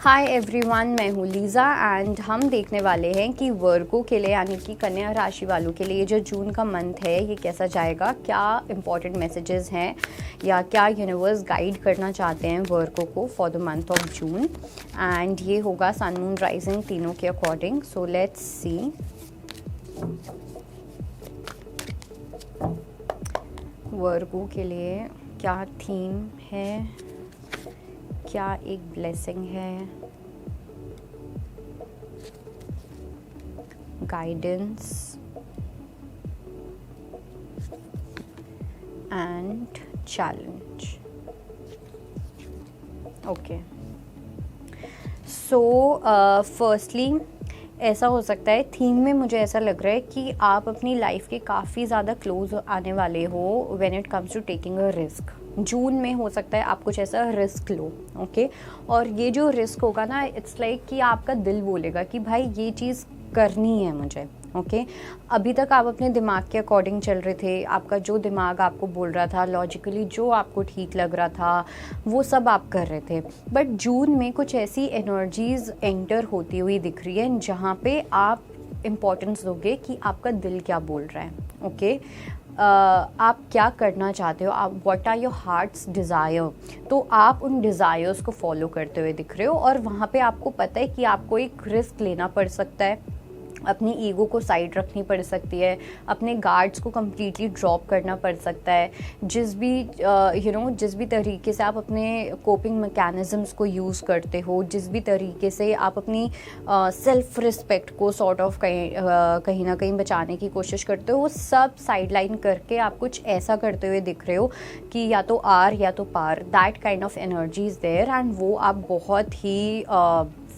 Hi everyone, मैं हूँ Lisa and हम देखने वाले हैं कि वर्गो के लिए यानी कि कन्या राशि वालों के लिए जो जून का मंथ है ये कैसा जाएगा, क्या इंपॉर्टेंट मैसेजेस हैं या क्या यूनिवर्स गाइड करना चाहते हैं वर्गो को for the month of June. And ये होगा सन मून राइजिंग तीनों के अकॉर्डिंग। सो लेट्स सी वर्गो के लिए क्या थीम है, क्या एक ब्लेसिंग है, guidance and challenge. Okay, so firstly ऐसा हो सकता है थीम में मुझे ऐसा लग रहा है कि आप अपनी लाइफ के काफ़ी ज़्यादा क्लोज आने वाले हो when it comes to taking a risk. जून में हो सकता है आप कुछ ऐसा रिस्क लो, ओके। और ये जो रिस्क होगा ना, इट्स लाइक कि आपका दिल बोलेगा कि भाई ये चीज़ करनी है मुझे, ओके। अभी तक आप अपने दिमाग के अकॉर्डिंग चल रहे थे, आपका जो दिमाग आपको बोल रहा था, लॉजिकली जो आपको ठीक लग रहा था वो सब आप कर रहे थे। बट जून में कुछ ऐसी एनर्जीज एंटर होती हुई दिख रही है जहाँ पे आप इम्पोर्टेंस दोगे कि आपका दिल क्या बोल रहा है, ओके। आप क्या करना चाहते हो, आप what are your heart's desire, तो आप उन डिज़ायर्स को फॉलो करते हुए दिख रहे हो। और वहाँ पे आपको पता है कि आपको एक रिस्क लेना पड़ सकता है, अपनी ईगो को साइड रखनी पड़ सकती है, अपने गार्ड्स को कम्प्लीटली ड्रॉप करना पड़ सकता है। जिस भी तरीके से आप अपने कोपिंग मैकेनिज़म्स को यूज़ करते हो, जिस भी तरीके से आप अपनी सेल्फ रिस्पेक्ट को सॉर्ट ऑफ कहीं ना कहीं बचाने की कोशिश करते हो, वो सब साइड लाइन करके आप कुछ ऐसा करते हुए दिख रहे हो कि या तो आर या तो पार, that kind of energy is there. And वो आप बहुत ही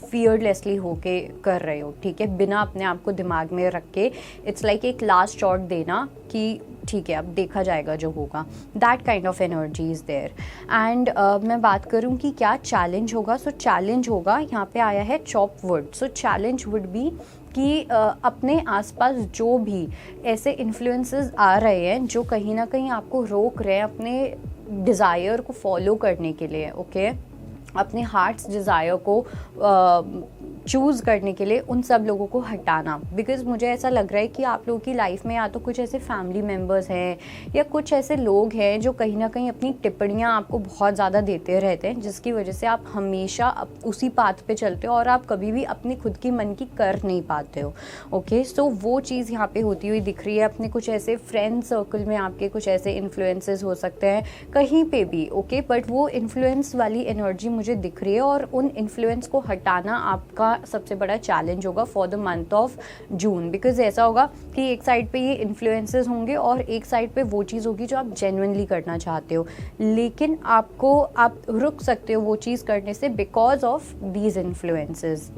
फियरलेसली होके कर रहे हो, ठीक है, बिना अपने आप को दिमाग में रख के। इट्स लाइक एक लास्ट शॉट देना कि ठीक है अब देखा जाएगा जो होगा, that kind of energy is there. And मैं बात करूँ कि क्या चैलेंज होगा, सो चैलेंज होगा, यहाँ पे आया है chop wood. So challenge would be कि अपने आसपास जो भी ऐसे इन्फ्लुएंसेस आ रहे हैं जो कहीं ना कहीं आपको रोक रहे हैं अपने डिज़ायर को फॉलो करने के लिए, ओके, अपने हार्ट्स डिज़ायर को चूज़ करने के लिए, उन सब लोगों को हटाना। बिकॉज़ मुझे ऐसा लग रहा है कि आप लोगों की लाइफ में या तो कुछ ऐसे फैमिली मेम्बर्स हैं या कुछ ऐसे लोग हैं जो कहीं ना कहीं अपनी टिप्पणियाँ आपको बहुत ज़्यादा देते रहते हैं, जिसकी वजह से आप हमेशा उसी पाथ पे चलते हो और आप कभी भी अपनी खुद की मन की कर नहीं पाते हो, ओके। सो वो चीज़ यहाँ पे होती हुई दिख रही है। अपने कुछ ऐसे फ्रेंड सर्कल में आपके कुछ ऐसे इन्फ्लुएंसेस हो सकते हैं कहीं पे भी, ओके, बट वो इन्फ्लुएंस वाली एनर्जी मुझे दिख रही है और उन इन्फ्लुएंस को हटाना आपका सबसे बड़ा चैलेंज होगा for the month of June. Because ऐसा होगा कि एक साइड पे ये इन्फ्लुएंसेस होंगे और एक साइड पे वो चीज़ होगी जो आप जेन्युइनली करना चाहते हो, लेकिन आप रुक सकते हो वो चीज़ करने से because of these influences.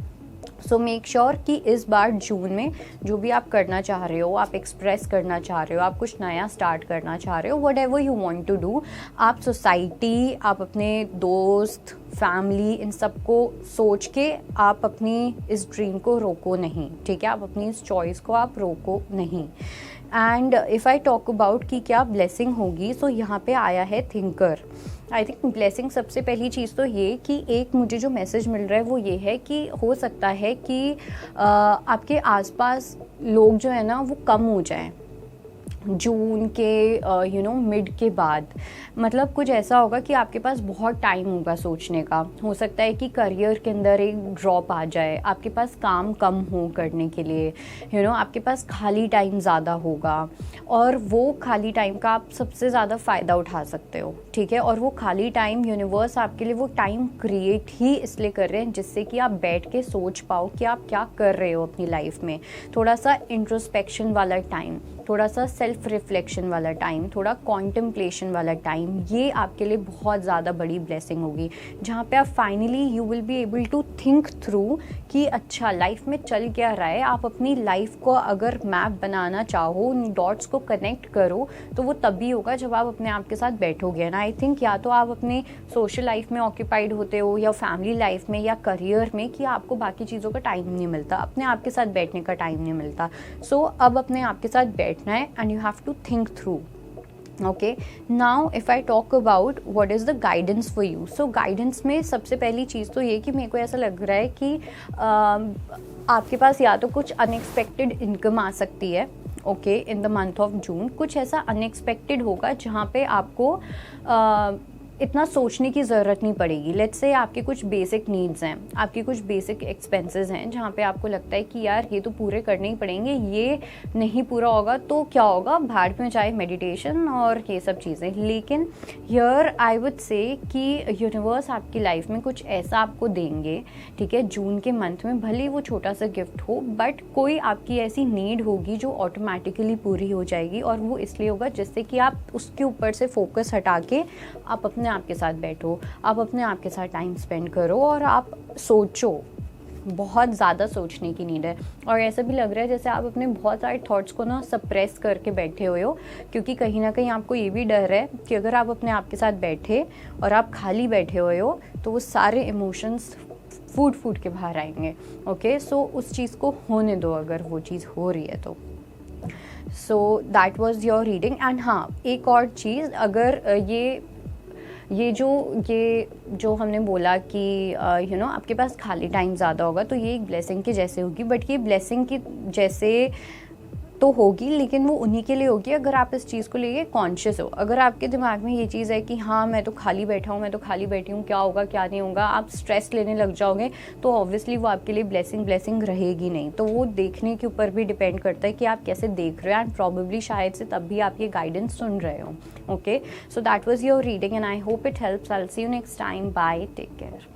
So make sure कि इस बार जून में जो भी आप करना चाह रहे हो, आप एक्सप्रेस करना चाह रहे हो, आप कुछ नया स्टार्ट करना चाह रहे हो, whatever you want to do, आप सोसाइटी, आप अपने दोस्त, फैमिली, इन सब को सोच के आप अपनी इस ड्रीम को रोको नहीं, ठीक है, आप अपनी इस चॉइस को आप रोको नहीं। And if I talk about कि क्या ब्लेसिंग होगी, सो यहाँ पे आया है थिंकर। आई थिंक ब्लेसिंग सबसे पहली चीज़ तो ये कि एक मुझे जो मैसेज मिल रहा है वो ये है कि हो सकता है कि आपके आसपास लोग जो है ना वो कम हो जाएं जून के मिड के बाद। मतलब कुछ ऐसा होगा कि आपके पास बहुत टाइम होगा सोचने का। हो सकता है कि करियर के अंदर एक ड्रॉप आ जाए, आपके पास काम कम हो करने के लिए, आपके पास खाली टाइम ज़्यादा होगा और वो खाली टाइम का आप सबसे ज़्यादा फ़ायदा उठा सकते हो, ठीक है। और वो खाली टाइम यूनिवर्स आपके लिए वो टाइम क्रिएट ही इसलिए कर रहे हैं जिससे कि आप बैठ के सोच पाओ कि आप क्या कर रहे हो अपनी लाइफ में। थोड़ा सा इंट्रोस्पेक्शन वाला टाइम, थोड़ा सा सेल्फ रिफ्लेक्शन वाला टाइम, थोड़ा कॉन्टेम्पलेशन वाला टाइम, ये आपके लिए बहुत ज़्यादा बड़ी ब्लेसिंग होगी, जहाँ पे आप finally you will be able to think through कि अच्छा लाइफ में चल क्या रहा है। आप अपनी लाइफ को अगर मैप बनाना चाहो, उन डॉट्स को कनेक्ट करो, तो वो तभी होगा जब आप अपने आप के साथ बैठोगे। ना आई थिंक या तो आप अपने सोशल लाइफ में ऑक्यूपाइड होते हो या फैमिली लाइफ में या करियर में कि आपको बाकी चीज़ों का टाइम नहीं मिलता, अपने आप के साथ बैठने का टाइम नहीं मिलता। सो अब अपने आप के साथ बैठना है and you have to think through okay, now if I talk about what is the guidance for you, so guidance में सबसे पहली चीज़ तो ये कि मेरे को ऐसा लग रहा है कि आपके पास या तो कुछ अनएक्सपेक्टेड इनकम आ सकती है, okay, in the month of June कुछ ऐसा अनएक्सपेक्टेड होगा जहाँ पे आपको इतना सोचने की ज़रूरत नहीं पड़ेगी। लेट्स से आपके कुछ बेसिक नीड्स हैं, आपके कुछ बेसिक एक्सपेंसेस हैं जहाँ पे आपको लगता है कि यार ये तो पूरे करने ही पड़ेंगे, ये नहीं पूरा होगा तो क्या होगा, भाड़ में जाए मेडिटेशन और ये सब चीज़ें। लेकिन हियर आई वुड से कि यूनिवर्स आपकी लाइफ में कुछ ऐसा आपको देंगे, ठीक है, जून के मंथ में, भले वो छोटा सा गिफ्ट हो, बट कोई आपकी ऐसी नीड होगी जो ऑटोमेटिकली पूरी हो जाएगी। और वो इसलिए होगा जिससे कि आप उसके ऊपर से फोकस हटा के आप अपने आप के साथ बैठो, आप अपने आप के साथ टाइम स्पेंड करो और आप सोचो। बहुत ज़्यादा सोचने की नीड है, और ऐसा भी लग रहा है जैसे आप अपने बहुत सारे थॉट्स को ना सप्रेस करके बैठे हुए हो, क्योंकि कहीं ना कहीं आपको ये भी डर है कि अगर आप अपने आप के साथ बैठे और आप खाली बैठे हुए हो तो वो सारे इमोशंस फूट के बाहर आएंगे। ओके, सो उस चीज़ को होने दो अगर वो चीज़ हो रही है तो। सो that was your reading. And हाँ, एक और चीज़, अगर ये जो हमने बोला कि यू नो आपके पास खाली टाइम ज़्यादा होगा तो ये एक ब्लेसिंग के जैसे होगी, बट ये ब्लेसिंग की जैसे तो होगी लेकिन वो उन्हीं के लिए होगी अगर आप इस चीज़ को लेके कॉन्शियस हो। अगर आपके दिमाग में ये चीज़ है कि हाँ मैं तो खाली बैठा हूँ, मैं तो खाली बैठी हूँ, क्या होगा क्या नहीं होगा, आप स्ट्रेस लेने लग जाओगे, तो ऑब्वियसली वो आपके लिए ब्लेसिंग रहेगी नहीं। तो वो देखने के ऊपर भी डिपेंड करता है कि आप कैसे देख रहे हो, एंड प्रॉबेबली शायद से तब भी आप ये गाइडेंस सुन रहे हो। Okay, so that was your reading and I hope it helps. I will see you next time, bye, take care.